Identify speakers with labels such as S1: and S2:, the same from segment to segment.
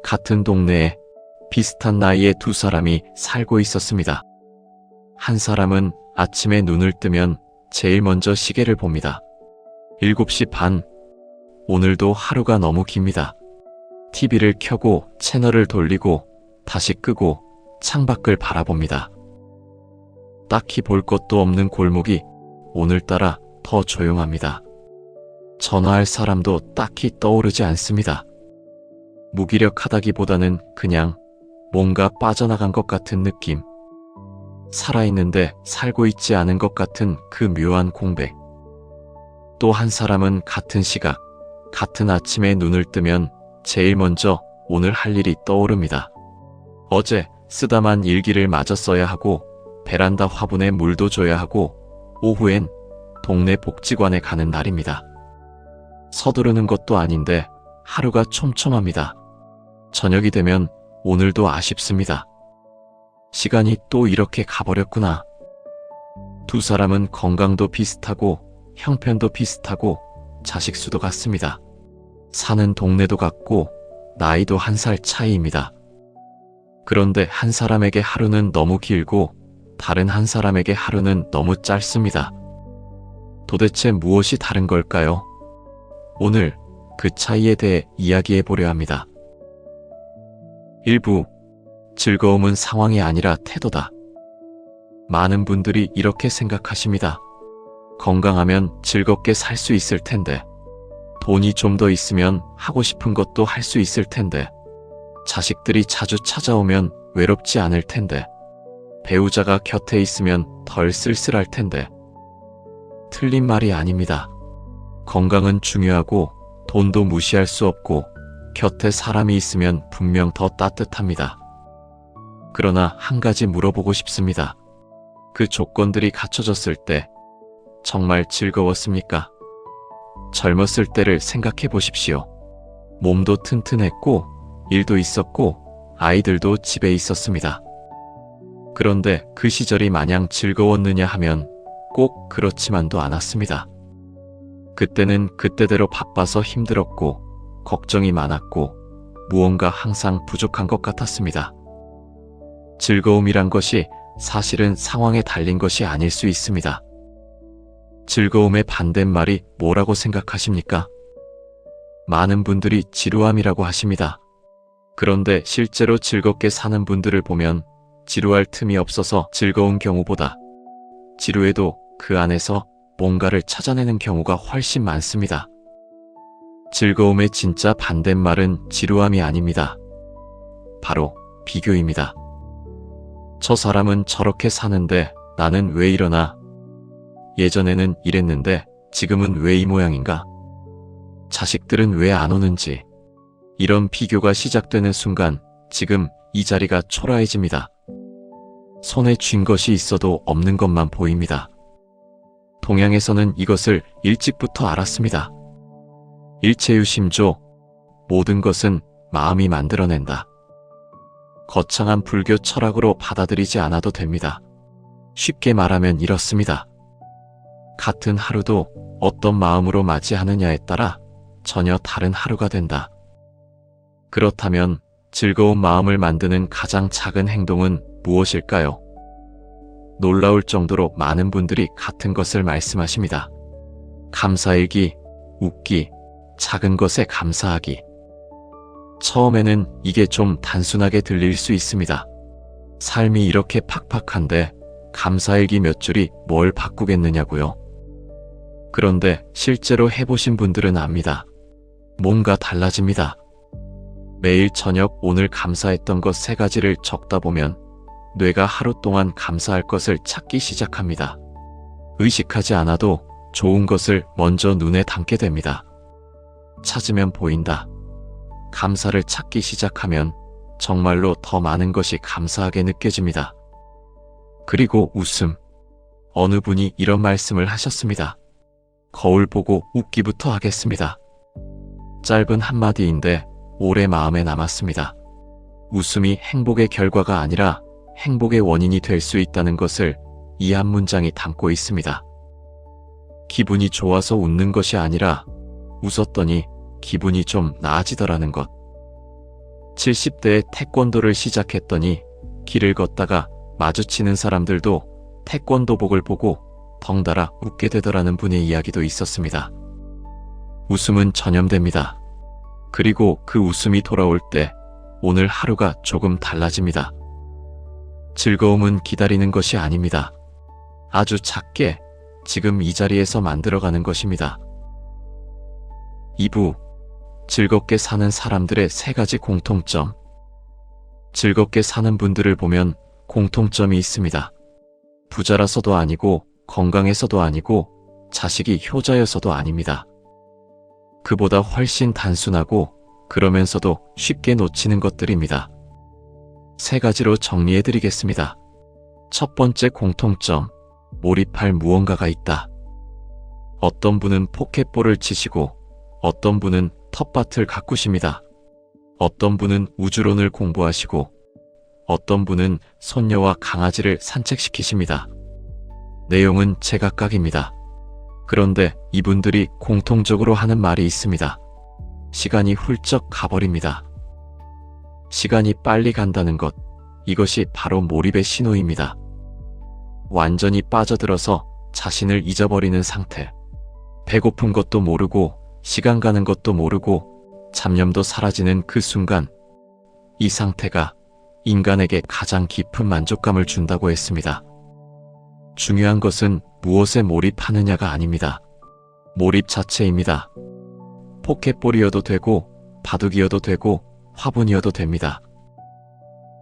S1: 같은 동네에 비슷한 나이의 두 사람이 살고 있었습니다. 한 사람은 아침에 눈을 뜨면 제일 먼저 시계를 봅니다. 7시 반. 오늘도 하루가 너무 깁니다. TV를 켜고 채널을 돌리고 다시 끄고 창밖을 바라봅니다. 딱히 볼 것도 없는 골목이 오늘따라 더 조용합니다. 전화할 사람도 딱히 떠오르지 않습니다. 무기력하다기보다는 그냥 뭔가 빠져나간 것 같은 느낌. 살아있는데 살고 있지 않은 것 같은 그 묘한 공백. 또 한 사람은 같은 시각, 같은 아침에 눈을 뜨면 제일 먼저 오늘 할 일이 떠오릅니다. 어제 쓰다만 일기를 마저 써야 하고 베란다 화분에 물도 줘야 하고 오후엔 동네 복지관에 가는 날입니다. 서두르는 것도 아닌데 하루가 촘촘합니다. 저녁이 되면 오늘도 아쉽습니다. 시간이 또 이렇게 가버렸구나. 두 사람은 건강도 비슷하고 형편도 비슷하고 자식 수도 같습니다. 사는 동네도 같고 나이도 1살 차이입니다. 그런데 한 사람에게 하루는 너무 길고 다른 한 사람에게 하루는 너무 짧습니다. 도대체 무엇이 다른 걸까요? 오늘 그 차이에 대해 이야기해 보려 합니다. 1부. 즐거움은 상황이 아니라 태도다. 많은 분들이 이렇게 생각하십니다. 건강하면 즐겁게 살 수 있을 텐데, 돈이 좀 더 있으면 하고 싶은 것도 할 수 있을 텐데, 자식들이 자주 찾아오면 외롭지 않을 텐데, 배우자가 곁에 있으면 덜 쓸쓸할 텐데. 틀린 말이 아닙니다. 건강은 중요하고 돈도 무시할 수 없고 곁에 사람이 있으면 분명 더 따뜻합니다. 그러나 한 가지 물어보고 싶습니다. 그 조건들이 갖춰졌을 때 정말 즐거웠습니까? 젊었을 때를 생각해 보십시오. 몸도 튼튼했고 일도 있었고 아이들도 집에 있었습니다. 그런데 그 시절이 마냥 즐거웠느냐 하면 꼭 그렇지만도 않았습니다. 그때는 그때대로 바빠서 힘들었고 걱정이 많았고 무언가 항상 부족한 것 같았습니다. 즐거움이란 것이 사실은 상황에 달린 것이 아닐 수 있습니다. 즐거움의 반대말이 뭐라고 생각하십니까? 많은 분들이 지루함이라고 하십니다. 그런데 실제로 즐겁게 사는 분들을 보면 지루할 틈이 없어서 즐거운 경우보다 지루해도 그 안에서 뭔가를 찾아내는 경우가 훨씬 많습니다. 즐거움의 진짜 반대말은 지루함이 아닙니다. 바로 비교입니다. 저 사람은 저렇게 사는데 나는 왜 이러나? 예전에는 이랬는데 지금은 왜 이 모양인가? 자식들은 왜 안 오는지. 이런 비교가 시작되는 순간 지금 이 자리가 초라해집니다. 손에 쥔 것이 있어도 없는 것만 보입니다. 동양에서는 이것을 일찍부터 알았습니다. 일체유심조, 모든 것은 마음이 만들어낸다. 거창한 불교 철학으로 받아들이지 않아도 됩니다. 쉽게 말하면 이렇습니다. 같은 하루도 어떤 마음으로 맞이하느냐에 따라 전혀 다른 하루가 된다. 그렇다면 즐거운 마음을 만드는 가장 작은 행동은 무엇일까요? 놀라울 정도로 많은 분들이 같은 것을 말씀하십니다. 감사일기, 웃기, 작은 것에 감사하기. 처음에는 이게 좀 단순하게 들릴 수 있습니다. 삶이 이렇게 팍팍한데 감사일기 몇 줄이 뭘 바꾸겠느냐고요. 그런데 실제로 해보신 분들은 압니다. 뭔가 달라집니다. 매일 저녁 오늘 감사했던 것 3가지를 적다 보면 뇌가 하루 동안 감사할 것을 찾기 시작합니다. 의식하지 않아도 좋은 것을 먼저 눈에 담게 됩니다. 찾으면 보인다. 감사를 찾기 시작하면 정말로 더 많은 것이 감사하게 느껴집니다. 그리고 웃음. 어느 분이 이런 말씀을 하셨습니다. 거울 보고 웃기부터 하겠습니다. 짧은 한마디인데 오래 마음에 남았습니다. 웃음이 행복의 결과가 아니라 행복의 원인이 될 수 있다는 것을 이 한 문장이 담고 있습니다. 기분이 좋아서 웃는 것이 아니라 웃었더니 기분이 좀 나아지더라는 것. 70대에 태권도를 시작했더니 길을 걷다가 마주치는 사람들도 태권도복을 보고 덩달아 웃게 되더라는 분의 이야기도 있었습니다. 웃음은 전염됩니다. 그리고 그 웃음이 돌아올 때 오늘 하루가 조금 달라집니다. 즐거움은 기다리는 것이 아닙니다. 아주 작게 지금 이 자리에서 만들어가는 것입니다. 2부, 즐겁게 사는 사람들의 3가지 공통점. 즐겁게 사는 분들을 보면 공통점이 있습니다. 부자라서도 아니고 건강해서도 아니고 자식이 효자여서도 아닙니다. 그보다 훨씬 단순하고 그러면서도 쉽게 놓치는 것들입니다. 3가지로 정리해드리겠습니다. 첫 번째 공통점, 몰입할 무언가가 있다. 어떤 분은 포켓볼을 치시고 어떤 분은 텃밭을 가꾸십니다. 어떤 분은 우주론을 공부하시고 어떤 분은 손녀와 강아지를 산책시키십니다. 내용은 제각각입니다. 그런데 이분들이 공통적으로 하는 말이 있습니다. 시간이 훌쩍 가버립니다. 시간이 빨리 간다는 것, 이것이 바로 몰입의 신호입니다. 완전히 빠져들어서 자신을 잊어버리는 상태. 배고픈 것도 모르고 시간 가는 것도 모르고 잡념도 사라지는 그 순간, 이 상태가 인간에게 가장 깊은 만족감을 준다고 했습니다. 중요한 것은 무엇에 몰입하느냐가 아닙니다. 몰입 자체입니다. 포켓볼이어도 되고 바둑이어도 되고 화분이어도 됩니다.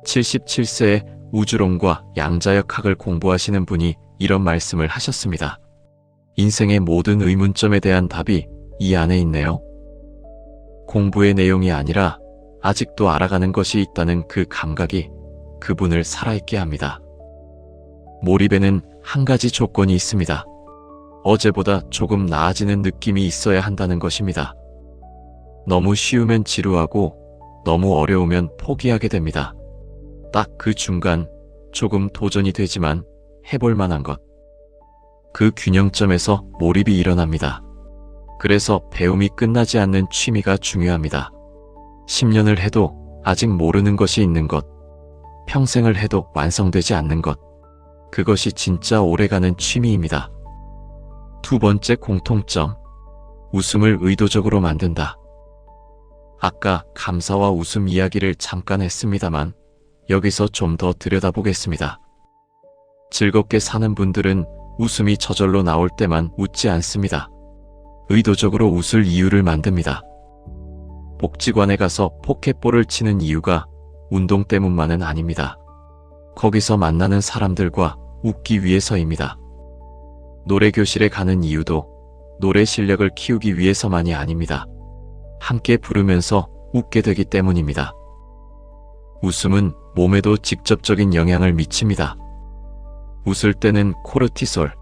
S1: 77세에 우주론과 양자역학을 공부하시는 분이 이런 말씀을 하셨습니다. 인생의 모든 의문점에 대한 답이 이 안에 있네요. 공부의 내용이 아니라 아직도 알아가는 것이 있다는 그 감각이 그분을 살아있게 합니다. 몰입에는 한 가지 조건이 있습니다. 어제보다 조금 나아지는 느낌이 있어야 한다는 것입니다. 너무 쉬우면 지루하고 너무 어려우면 포기하게 됩니다. 딱 그 중간, 조금 도전이 되지만 해볼 만한 것. 그 균형점에서 몰입이 일어납니다. 그래서 배움이 끝나지 않는 취미가 중요합니다. 10년을 해도 아직 모르는 것이 있는 것, 평생을 해도 완성되지 않는 것, 그것이 진짜 오래가는 취미입니다. 두 번째 공통점, 웃음을 의도적으로 만든다. 아까 감사와 웃음 이야기를 잠깐 했습니다만 여기서 좀 더 들여다보겠습니다. 즐겁게 사는 분들은 웃음이 저절로 나올 때만 웃지 않습니다. 의도적으로 웃을 이유를 만듭니다. 복지관에 가서 포켓볼을 치는 이유가 운동 때문만은 아닙니다. 거기서 만나는 사람들과 웃기 위해서입니다. 노래교실에 가는 이유도 노래 실력을 키우기 위해서만이 아닙니다. 함께 부르면서 웃게 되기 때문입니다. 웃음은 몸에도 직접적인 영향을 미칩니다. 웃을 때는 코르티솔,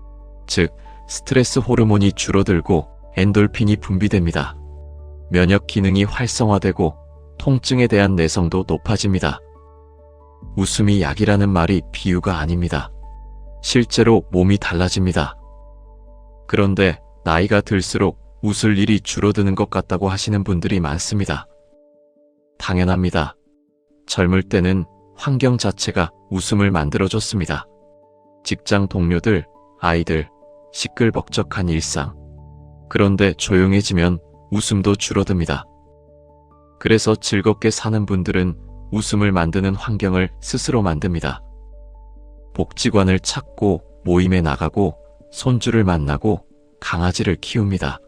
S1: 즉 스트레스 호르몬이 줄어들고 엔돌핀이 분비됩니다. 면역 기능이 활성화되고 통증에 대한 내성도 높아집니다. 웃음이 약이라는 말이 비유가 아닙니다. 실제로 몸이 달라집니다. 그런데 나이가 들수록 웃을 일이 줄어드는 것 같다고 하시는 분들이 많습니다. 당연합니다. 젊을 때는 환경 자체가 웃음을 만들어줬습니다. 직장 동료들, 아이들, 시끌벅적한 일상. 그런데 조용해지면 웃음도 줄어듭니다. 그래서 즐겁게 사는 분들은 웃음을 만드는 환경을 스스로 만듭니다. 복지관을 찾고 모임에 나가고 손주를 만나고 강아지를 키웁니다.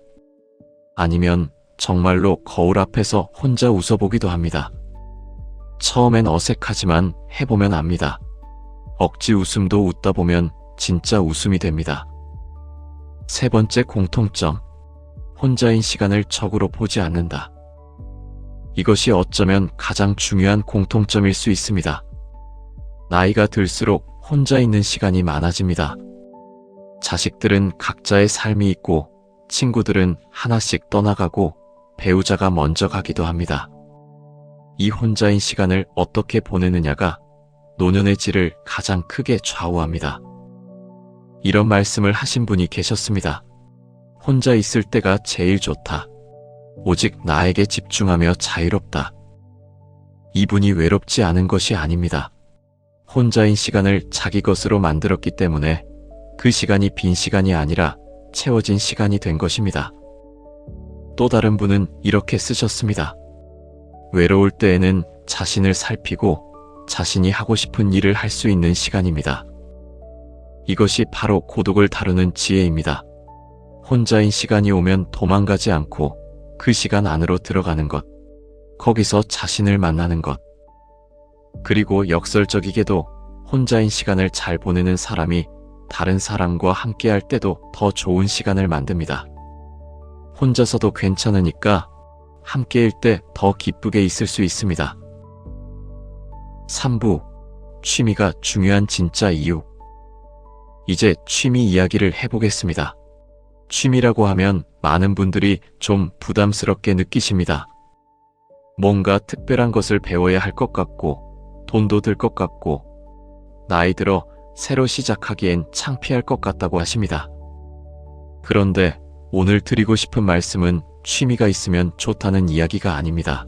S1: 아니면 정말로 거울 앞에서 혼자 웃어보기도 합니다. 처음엔 어색하지만 해보면 압니다. 억지 웃음도 웃다 보면 진짜 웃음이 됩니다. 세 번째 공통점, 혼자인 시간을 적으로 보지 않는다. 이것이 어쩌면 가장 중요한 공통점일 수 있습니다. 나이가 들수록 혼자 있는 시간이 많아집니다. 자식들은 각자의 삶이 있고 친구들은 하나씩 떠나가고 배우자가 먼저 가기도 합니다. 이 혼자인 시간을 어떻게 보내느냐가 노년의 질을 가장 크게 좌우합니다. 이런 말씀을 하신 분이 계셨습니다. 혼자 있을 때가 제일 좋다. 오직 나에게 집중하며 자유롭다. 이분이 외롭지 않은 것이 아닙니다. 혼자인 시간을 자기 것으로 만들었기 때문에 그 시간이 빈 시간이 아니라 채워진 시간이 된 것입니다. 또 다른 분은 이렇게 쓰셨습니다. 외로울 때에는 자신을 살피고 자신이 하고 싶은 일을 할 수 있는 시간입니다. 이것이 바로 고독을 다루는 지혜입니다. 혼자인 시간이 오면 도망가지 않고 그 시간 안으로 들어가는 것, 거기서 자신을 만나는 것. 그리고 역설적이게도 혼자인 시간을 잘 보내는 사람이 다른 사람과 함께할 때도 더 좋은 시간을 만듭니다. 혼자서도 괜찮으니까 함께일 때 더 기쁘게 있을 수 있습니다. 3부, 취미가 중요한 진짜 이유. 이제 취미 이야기를 해보겠습니다. 취미라고 하면 많은 분들이 좀 부담스럽게 느끼십니다. 뭔가 특별한 것을 배워야 할 것 같고, 돈도 들 것 같고, 나이 들어 새로 시작하기엔 창피할 것 같다고 하십니다. 그런데 오늘 드리고 싶은 말씀은 취미가 있으면 좋다는 이야기가 아닙니다.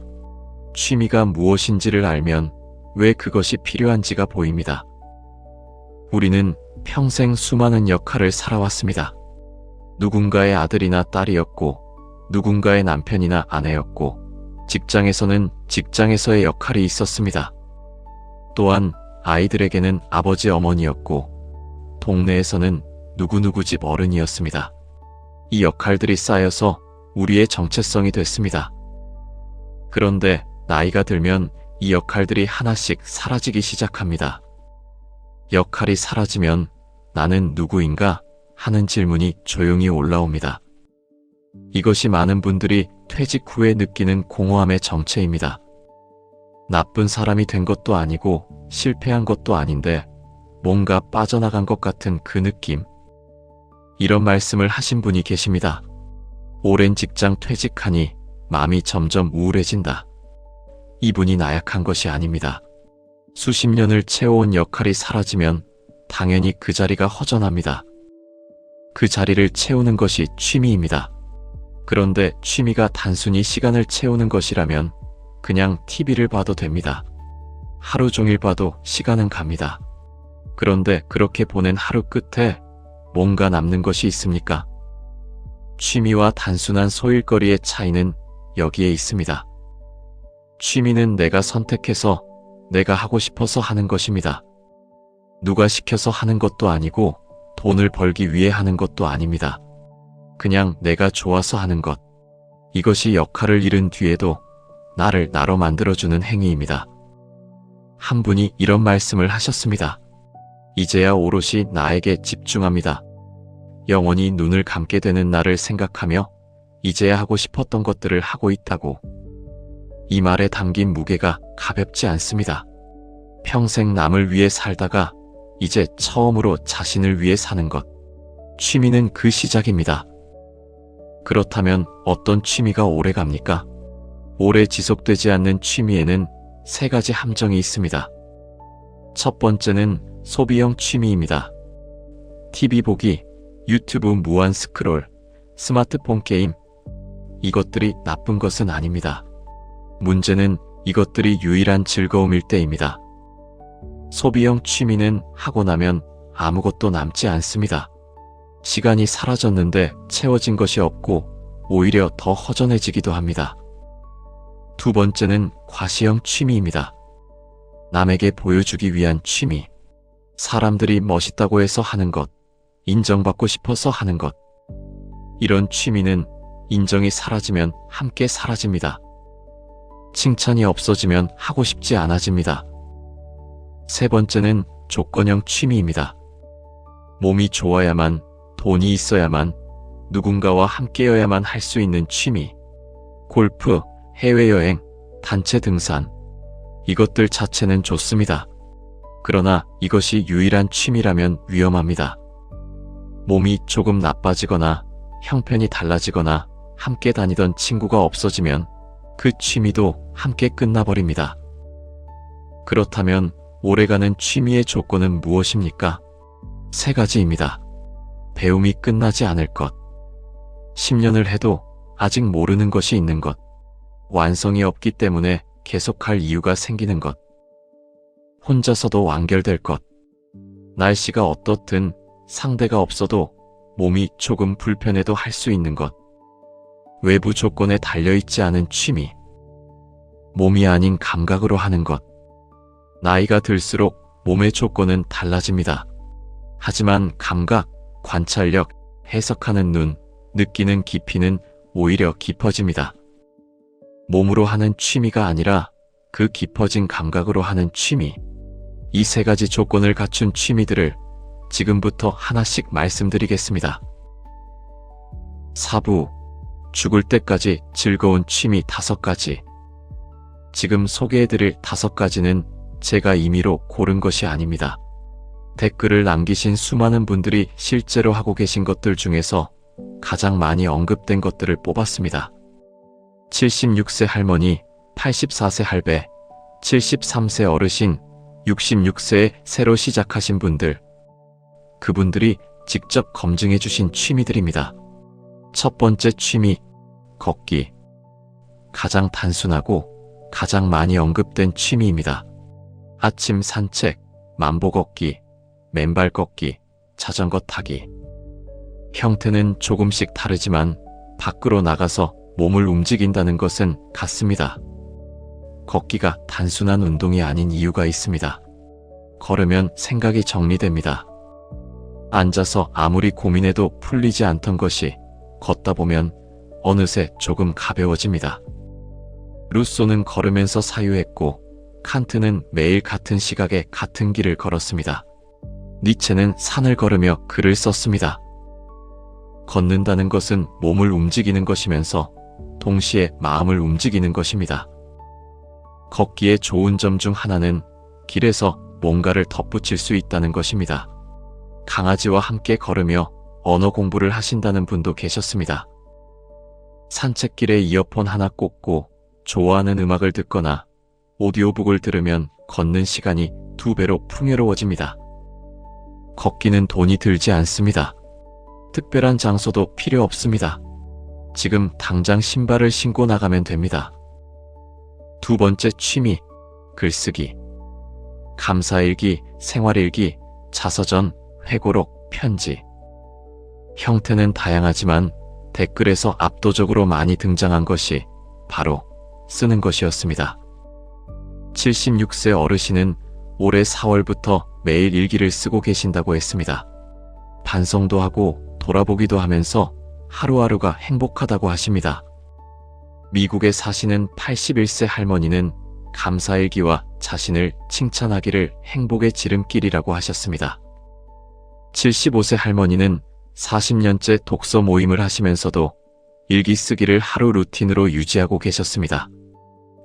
S1: 취미가 무엇인지를 알면 왜 그것이 필요한지가 보입니다. 우리는 평생 수많은 역할을 살아왔습니다. 누군가의 아들이나 딸이었고, 누군가의 남편이나 아내였고, 직장에서는 직장에서의 역할이 있었습니다. 또한 아이들에게는 아버지 어머니였고, 동네에서는 누구누구 집 어른이었습니다. 이 역할들이 쌓여서 우리의 정체성이 됐습니다. 그런데 나이가 들면 이 역할들이 하나씩 사라지기 시작합니다. 역할이 사라지면 나는 누구인가 하는 질문이 조용히 올라옵니다. 이것이 많은 분들이 퇴직 후에 느끼는 공허함의 정체입니다. 나쁜 사람이 된 것도 아니고 실패한 것도 아닌데 뭔가 빠져나간 것 같은 그 느낌. 이런 말씀을 하신 분이 계십니다. 오랜 직장 퇴직하니 마음이 점점 우울해진다. 이분이 나약한 것이 아닙니다. 수십 년을 채워온 역할이 사라지면 당연히 그 자리가 허전합니다. 그 자리를 채우는 것이 취미입니다. 그런데 취미가 단순히 시간을 채우는 것이라면 그냥 TV를 봐도 됩니다. 하루 종일 봐도 시간은 갑니다. 그런데 그렇게 보낸 하루 끝에 뭔가 남는 것이 있습니까? 취미와 단순한 소일거리의 차이는 여기에 있습니다. 취미는 내가 선택해서 내가 하고 싶어서 하는 것입니다. 누가 시켜서 하는 것도 아니고 돈을 벌기 위해 하는 것도 아닙니다. 그냥 내가 좋아서 하는 것. 이것이 역할을 잃은 뒤에도 나를 나로 만들어주는 행위입니다. 한 분이 이런 말씀을 하셨습니다. 이제야 오롯이 나에게 집중합니다. 영원히 눈을 감게 되는 나를 생각하며 이제야 하고 싶었던 것들을 하고 있다고. 이 말에 담긴 무게가 가볍지 않습니다. 평생 남을 위해 살다가 이제 처음으로 자신을 위해 사는 것. 취미는 그 시작입니다. 그렇다면 어떤 취미가 오래 갑니까? 오래 지속되지 않는 취미에는 세 가지 함정이 있습니다. 첫 번째는 소비형 취미입니다. TV 보기, 유튜브 무한 스크롤, 스마트폰 게임. 이것들이 나쁜 것은 아닙니다. 문제는 이것들이 유일한 즐거움일 때입니다. 소비형 취미는 하고 나면 아무것도 남지 않습니다. 시간이 사라졌는데 채워진 것이 없고 오히려 더 허전해지기도 합니다. 두 번째는 과시형 취미입니다. 남에게 보여주기 위한 취미. 사람들이 멋있다고 해서 하는 것, 인정받고 싶어서 하는 것. 이런 취미는 인정이 사라지면 함께 사라집니다. 칭찬이 없어지면 하고 싶지 않아집니다. 세 번째는 조건형 취미입니다. 몸이 좋아야만, 돈이 있어야만, 누군가와 함께여야만 할 수 있는 취미. 골프, 해외여행, 단체 등산. 이것들 자체는 좋습니다. 그러나 이것이 유일한 취미라면 위험합니다. 몸이 조금 나빠지거나 형편이 달라지거나 함께 다니던 친구가 없어지면 그 취미도 함께 끝나버립니다. 그렇다면 오래가는 취미의 조건은 무엇입니까? 세 가지입니다. 배움이 끝나지 않을 것. 10년을 해도 아직 모르는 것이 있는 것. 완성이 없기 때문에 계속할 이유가 생기는 것. 혼자서도 완결될 것. 날씨가 어떻든 상대가 없어도 몸이 조금 불편해도 할 수 있는 것. 외부 조건에 달려있지 않은 취미. 몸이 아닌 감각으로 하는 것. 나이가 들수록 몸의 조건은 달라집니다. 하지만 감각, 관찰력, 해석하는 눈, 느끼는 깊이는 오히려 깊어집니다. 몸으로 하는 취미가 아니라 그 깊어진 감각으로 하는 취미. 이 세 가지 조건을 갖춘 취미들을 지금부터 하나씩 말씀드리겠습니다. 4부. 죽을 때까지 즐거운 취미 5가지. 지금 소개해드릴 5가지는 제가 임의로 고른 것이 아닙니다. 댓글을 남기신 수많은 분들이 실제로 하고 계신 것들 중에서 가장 많이 언급된 것들을 뽑았습니다. 76세 할머니, 84세 할배, 73세 어르신, 66세에 새로 시작하신 분들. 그분들이 직접 검증해 주신 취미들입니다. 첫 번째 취미, 걷기. 가장 단순하고 가장 많이 언급된 취미입니다. 아침 산책, 만보 걷기, 맨발 걷기, 자전거 타기. 형태는 조금씩 다르지만 밖으로 나가서 몸을 움직인다는 것은 같습니다. 걷기가 단순한 운동이 아닌 이유가 있습니다. 걸으면 생각이 정리됩니다. 앉아서 아무리 고민해도 풀리지 않던 것이 걷다 보면 어느새 조금 가벼워집니다. 루소는 걸으면서 사유했고 칸트는 매일 같은 시각에 같은 길을 걸었습니다. 니체는 산을 걸으며 글을 썼습니다. 걷는다는 것은 몸을 움직이는 것이면서 동시에 마음을 움직이는 것입니다. 걷기의 좋은 점 중 하나는 길에서 뭔가를 덧붙일 수 있다는 것입니다. 강아지와 함께 걸으며 언어 공부를 하신다는 분도 계셨습니다. 산책길에 이어폰 하나 꽂고 좋아하는 음악을 듣거나 오디오북을 들으면 걷는 시간이 2배로 풍요로워집니다. 걷기는 돈이 들지 않습니다. 특별한 장소도 필요 없습니다. 지금 당장 신발을 신고 나가면 됩니다. 두 번째 취미, 글쓰기. 감사일기, 생활일기, 자서전, 회고록, 편지. 형태는 다양하지만 댓글에서 압도적으로 많이 등장한 것이 바로 쓰는 것이었습니다. 76세 어르신은 올해 4월부터 매일 일기를 쓰고 계신다고 했습니다. 반성도 하고 돌아보기도 하면서 하루하루가 행복하다고 하십니다. 미국에 사시는 81세 할머니는 감사일기와 자신을 칭찬하기를 행복의 지름길이라고 하셨습니다. 75세 할머니는 40년째 독서 모임을 하시면서도 일기 쓰기를 하루 루틴으로 유지하고 계셨습니다.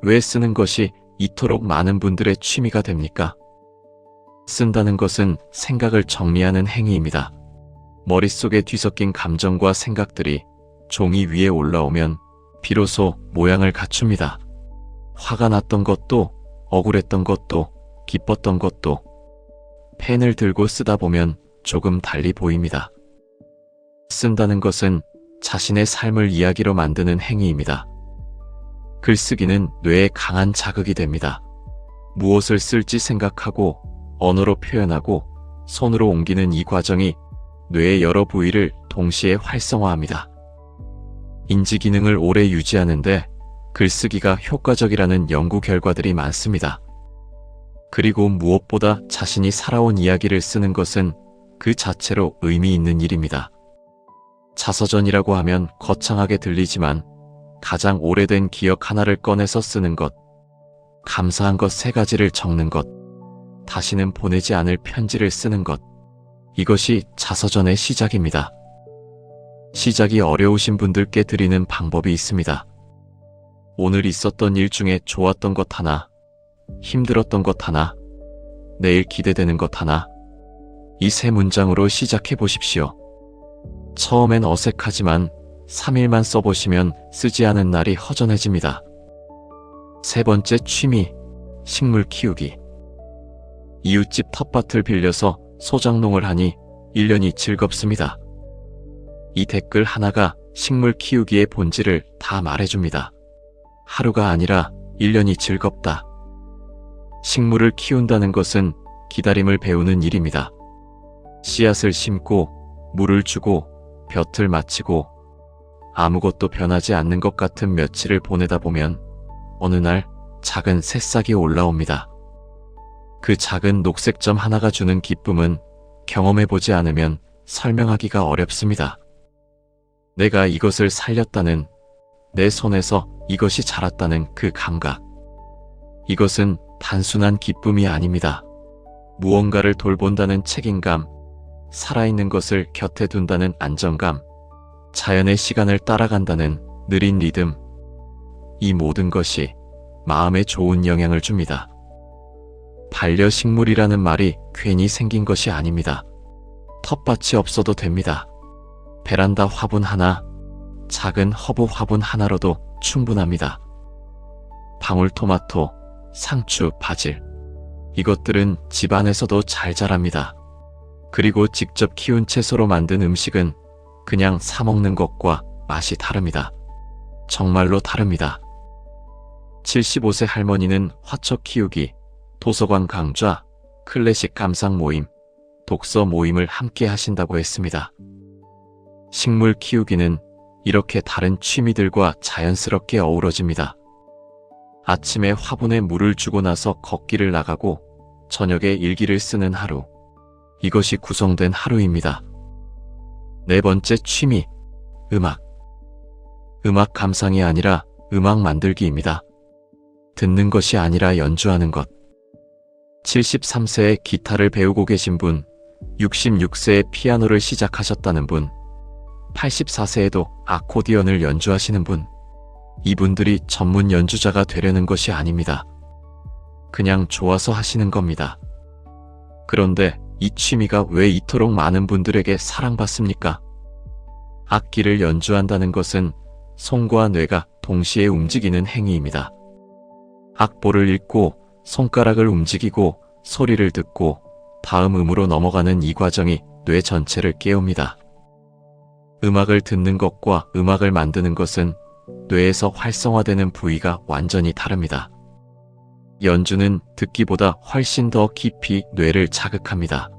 S1: 왜 쓰는 것이 이토록 많은 분들의 취미가 됩니까? 쓴다는 것은 생각을 정리하는 행위입니다. 머릿속에 뒤섞인 감정과 생각들이 종이 위에 올라오면 비로소 모양을 갖춥니다. 화가 났던 것도, 억울했던 것도, 기뻤던 것도 펜을 들고 쓰다 보면 조금 달리 보입니다. 쓴다는 것은 자신의 삶을 이야기로 만드는 행위입니다. 글쓰기는 뇌에 강한 자극이 됩니다. 무엇을 쓸지 생각하고 언어로 표현하고 손으로 옮기는 이 과정이 뇌의 여러 부위를 동시에 활성화합니다. 인지 기능을 오래 유지하는데 글쓰기가 효과적이라는 연구 결과들이 많습니다. 그리고 무엇보다 자신이 살아온 이야기를 쓰는 것은 그 자체로 의미 있는 일입니다. 자서전이라고 하면 거창하게 들리지만 가장 오래된 기억 하나를 꺼내서 쓰는 것, 감사한 것 3가지를 적는 것, 다시는 보내지 않을 편지를 쓰는 것, 이것이 자서전의 시작입니다. 시작이 어려우신 분들께 드리는 방법이 있습니다. 오늘 있었던 일 중에 좋았던 것 하나, 힘들었던 것 하나, 내일 기대되는 것 하나, 이 3문장으로 시작해 보십시오. 처음엔 어색하지만 3일만 써보시면 쓰지 않은 날이 허전해집니다. 세 번째 취미, 식물 키우기. 이웃집 텃밭을 빌려서 소작농을 하니 1년이 즐겁습니다. 이 댓글 하나가 식물 키우기의 본질을 다 말해줍니다. 하루가 아니라 1년이 즐겁다. 식물을 키운다는 것은 기다림을 배우는 일입니다. 씨앗을 심고 물을 주고 볕을 맞추고 아무것도 변하지 않는 것 같은 며칠을 보내다 보면 어느 날 작은 새싹이 올라옵니다. 그 작은 녹색점 하나가 주는 기쁨은 경험해보지 않으면 설명하기가 어렵습니다. 내가 이것을 살렸다는, 내 손에서 이것이 자랐다는 그 감각. 이것은 단순한 기쁨이 아닙니다. 무언가를 돌본다는 책임감, 살아있는 것을 곁에 둔다는 안정감, 자연의 시간을 따라간다는 느린 리듬. 이 모든 것이 마음에 좋은 영향을 줍니다. 반려식물이라는 말이 괜히 생긴 것이 아닙니다. 텃밭이 없어도 됩니다. 베란다 화분 하나, 작은 허브 화분 하나로도 충분합니다. 방울토마토, 상추, 바질. 이것들은 집 안에서도 잘 자랍니다. 그리고 직접 키운 채소로 만든 음식은 그냥 사 먹는 것과 맛이 다릅니다. 정말로 다릅니다. 75세 할머니는 화초 키우기, 도서관 강좌, 클래식 감상 모임, 독서 모임을 함께 하신다고 했습니다. 식물 키우기는 이렇게 다른 취미들과 자연스럽게 어우러집니다. 아침에 화분에 물을 주고 나서 걷기를 나가고 저녁에 일기를 쓰는 하루. 이것이 구성된 하루입니다. 네 번째 취미, 음악. 음악 감상이 아니라 음악 만들기입니다. 듣는 것이 아니라 연주하는 것. 73세에 기타를 배우고 계신 분, 66세에 피아노를 시작하셨다는 분, 84세에도 아코디언을 연주하시는 분. 이분들이 전문 연주자가 되려는 것이 아닙니다. 그냥 좋아서 하시는 겁니다. 그런데 이 취미가 왜 이토록 많은 분들에게 사랑받습니까? 악기를 연주한다는 것은 손과 뇌가 동시에 움직이는 행위입니다. 악보를 읽고 손가락을 움직이고 소리를 듣고 다음 음으로 넘어가는 이 과정이 뇌 전체를 깨웁니다. 음악을 듣는 것과 음악을 만드는 것은 뇌에서 활성화되는 부위가 완전히 다릅니다. 연주는 듣기보다 훨씬 더 깊이 뇌를 자극합니다.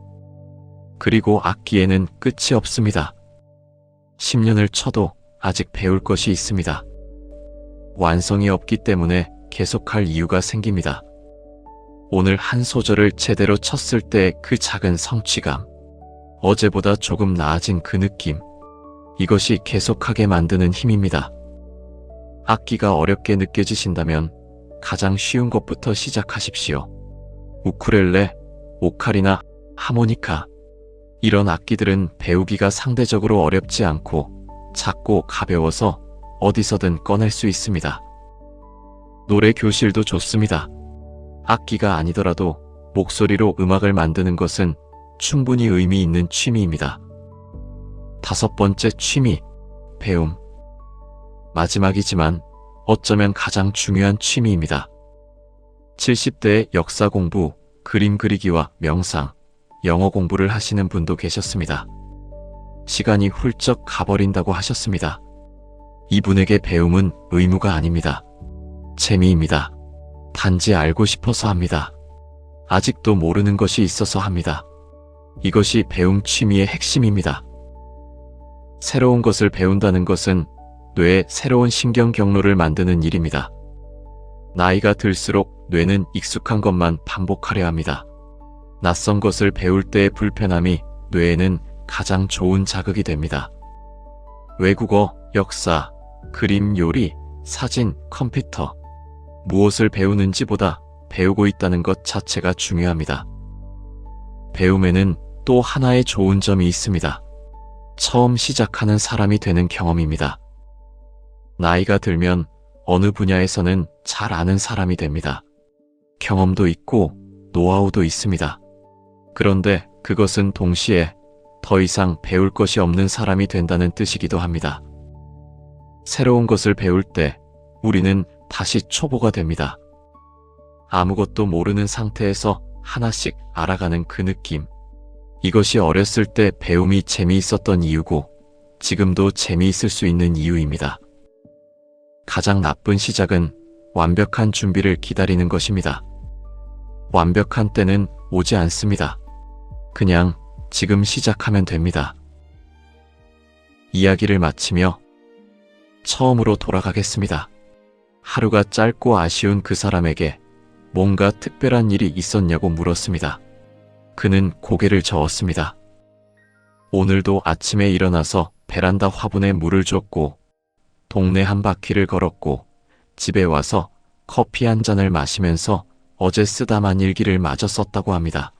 S1: 그리고 악기에는 끝이 없습니다. 10년을 쳐도 아직 배울 것이 있습니다. 완성이 없기 때문에 계속할 이유가 생깁니다. 오늘 한 소절을 제대로 쳤을 때 그 작은 성취감, 어제보다 조금 나아진 그 느낌, 이것이 계속하게 만드는 힘입니다. 악기가 어렵게 느껴지신다면 가장 쉬운 것부터 시작하십시오. 우쿨렐레, 오카리나, 하모니카. 이런 악기들은 배우기가 상대적으로 어렵지 않고 작고 가벼워서 어디서든 꺼낼 수 있습니다. 노래 교실도 좋습니다. 악기가 아니더라도 목소리로 음악을 만드는 것은 충분히 의미 있는 취미입니다. 다섯 번째 취미, 배움. 마지막이지만 어쩌면 가장 중요한 취미입니다. 70대의 역사 공부, 그림 그리기와 명상, 영어 공부를 하시는 분도 계셨습니다. 시간이 훌쩍 가버린다고 하셨습니다. 이분에게 배움은 의무가 아닙니다. 재미입니다. 단지 알고 싶어서 합니다. 아직도 모르는 것이 있어서 합니다. 이것이 배움 취미의 핵심입니다. 새로운 것을 배운다는 것은 뇌에 새로운 신경 경로를 만드는 일입니다. 나이가 들수록 뇌는 익숙한 것만 반복하려 합니다. 낯선 것을 배울 때의 불편함이 뇌에는 가장 좋은 자극이 됩니다. 외국어, 역사, 그림, 요리, 사진, 컴퓨터. 무엇을 배우는지보다 배우고 있다는 것 자체가 중요합니다. 배움에는 또 하나의 좋은 점이 있습니다. 처음 시작하는 사람이 되는 경험입니다. 나이가 들면 어느 분야에서는 잘 아는 사람이 됩니다. 경험도 있고 노하우도 있습니다. 그런데 그것은 동시에 더 이상 배울 것이 없는 사람이 된다는 뜻이기도 합니다. 새로운 것을 배울 때 우리는 다시 초보가 됩니다. 아무것도 모르는 상태에서 하나씩 알아가는 그 느낌. 이것이 어렸을 때 배움이 재미있었던 이유고 지금도 재미있을 수 있는 이유입니다. 가장 나쁜 시작은 완벽한 준비를 기다리는 것입니다. 완벽한 때는 오지 않습니다. 그냥 지금 시작하면 됩니다. 이야기를 마치며 처음으로 돌아가겠습니다. 하루가 짧고 아쉬운 그 사람에게 뭔가 특별한 일이 있었냐고 물었습니다. 그는 고개를 저었습니다. 오늘도 아침에 일어나서 베란다 화분에 물을 줬고 동네 한 바퀴를 걸었고 집에 와서 커피 한 잔을 마시면서 어제 쓰다만 일기를 마저 썼다고 합니다.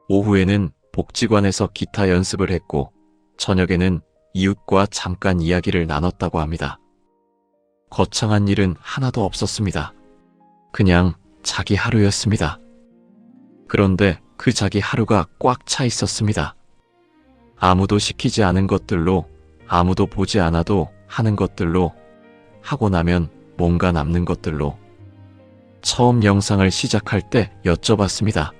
S1: 오후에는 복지관에서 기타 연습을 했고 저녁에는 이웃과 잠깐 이야기를 나눴다고 합니다. 거창한 일은 하나도 없었습니다. 그냥 자기 하루였습니다. 그런데 그 자기 하루가 꽉 차 있었습니다. 아무도 시키지 않은 것들로, 아무도 보지 않아도 하는 것들로, 하고 나면 뭔가 남는 것들로. 처음 영상을 시작할 때 여쭤봤습니다.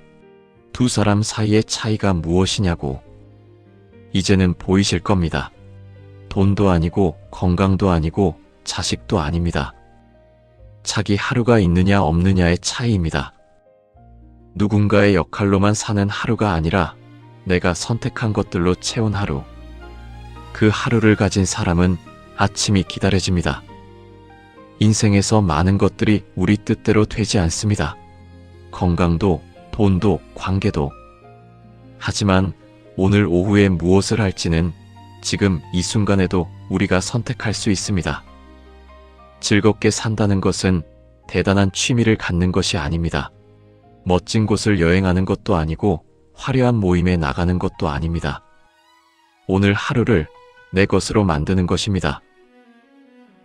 S1: 두 사람 사이의 차이가 무엇이냐고. 이제는 보이실 겁니다. 돈도 아니고 건강도 아니고 자식도 아닙니다. 자기 하루가 있느냐 없느냐의 차이입니다. 누군가의 역할로만 사는 하루가 아니라 내가 선택한 것들로 채운 하루. 그 하루를 가진 사람은 아침이 기다려집니다. 인생에서 많은 것들이 우리 뜻대로 되지 않습니다. 건강도, 돈도, 관계도. 하지만 오늘 오후에 무엇을 할지는 지금 이 순간에도 우리가 선택할 수 있습니다. 즐겁게 산다는 것은 대단한 취미를 갖는 것이 아닙니다. 멋진 곳을 여행하는 것도 아니고 화려한 모임에 나가는 것도 아닙니다. 오늘 하루를 내 것으로 만드는 것입니다.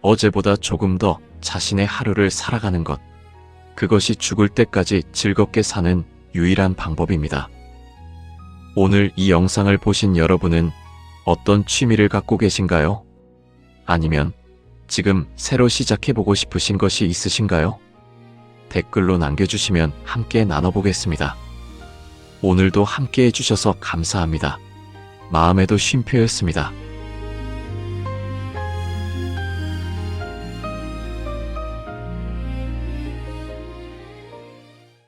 S1: 어제보다 조금 더 자신의 하루를 살아가는 것. 그것이 죽을 때까지 즐겁게 사는 유일한 방법입니다. 오늘 이 영상을 보신 여러분은 어떤 취미를 갖고 계신가요? 아니면 지금 새로 시작해보고 싶으신 것이 있으신가요? 댓글로 남겨주시면 함께 나눠보겠습니다. 오늘도 함께 해주셔서 감사합니다. 마음에도 쉼표였습니다.